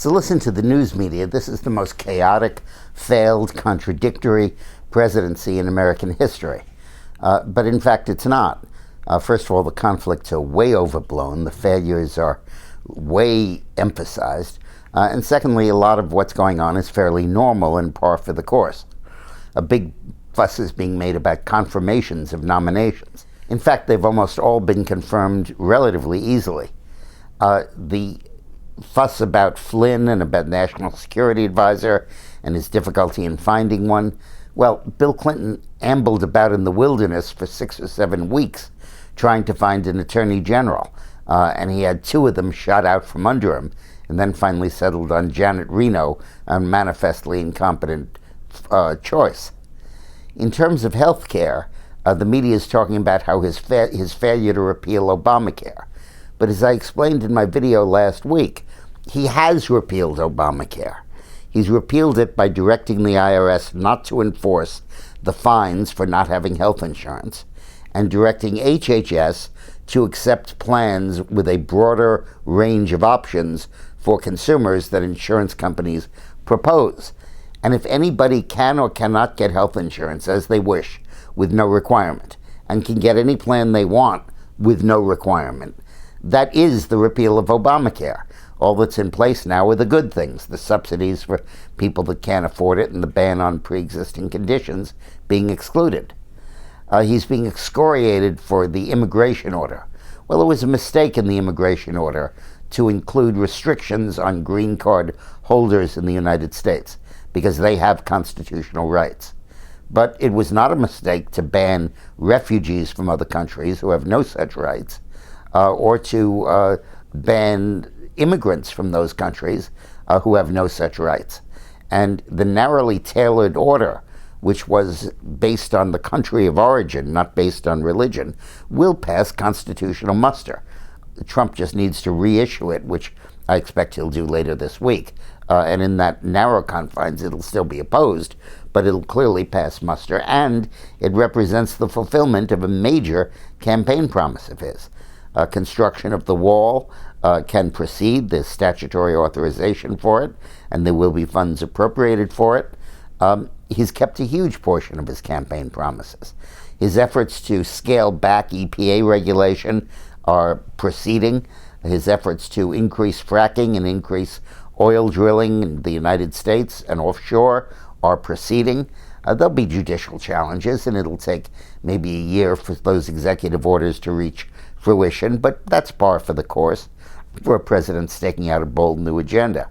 So listen to the news media. This is the most chaotic, failed, contradictory presidency in American history. But in fact, it's not. First of all, the conflicts are way overblown. The failures are way emphasized. And secondly, a lot of what's going on is fairly normal and par for the course. A big fuss is being made about confirmations of nominations. In fact, they've almost all been confirmed relatively easily. The fuss about Flynn and about National Security Advisor and his difficulty in finding one. Well, Bill Clinton ambled about in the wilderness for 6 or 7 weeks trying to find an attorney general, and he had 2 of them shot out from under him, and then finally settled on Janet Reno, a manifestly incompetent choice. In terms of health care, the media is talking about how his failure to repeal Obamacare. But as I explained in my video last week, he has repealed Obamacare. He's repealed it by directing the IRS not to enforce the fines for not having health insurance, and directing HHS to accept plans with a broader range of options for consumers that insurance companies propose. And if anybody can or cannot get health insurance as they wish, with no requirement, and can get any plan they want with no requirement, that is the repeal of Obamacare. All that's in place now are the good things, the subsidies for people that can't afford it and the ban on pre-existing conditions being excluded. He's being excoriated for the immigration order. Well, it was a mistake in the immigration order to include restrictions on green card holders in the United States because they have constitutional rights. But it was not a mistake to ban refugees from other countries who have no such rights, or to ban immigrants from those countries who have no such rights. And the narrowly tailored order, which was based on the country of origin, not based on religion, will pass constitutional muster. Trump just needs to reissue it, which I expect he'll do later this week. And in that narrow confines, it'll still be opposed, but it'll clearly pass muster. And it represents the fulfillment of a major campaign promise of his. Construction of the wall can proceed. There's statutory authorization for it, and there will be funds appropriated for it. He's kept a huge portion of his campaign promises. His efforts to scale back EPA regulation are proceeding. His efforts to increase fracking and increase oil drilling in the United States and offshore are proceeding. There'll be judicial challenges, and it'll take maybe a year for those executive orders to reach fruition, but that's par for the course for a president staking out a bold new agenda.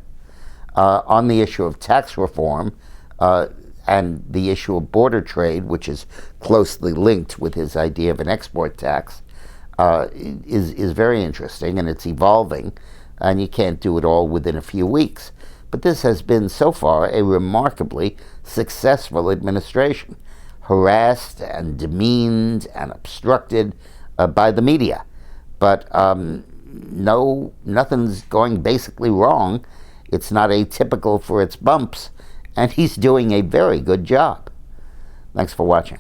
On the issue of tax reform and the issue of border trade, which is closely linked with his idea of an export tax, is very interesting, and it's evolving, and you can't do it all within a few weeks. But this has been, so far, a remarkably successful administration, harassed and demeaned and obstructed by the media. But nothing's going basically wrong. It's not atypical for its bumps, and he's doing a very good job. Thanks for watching.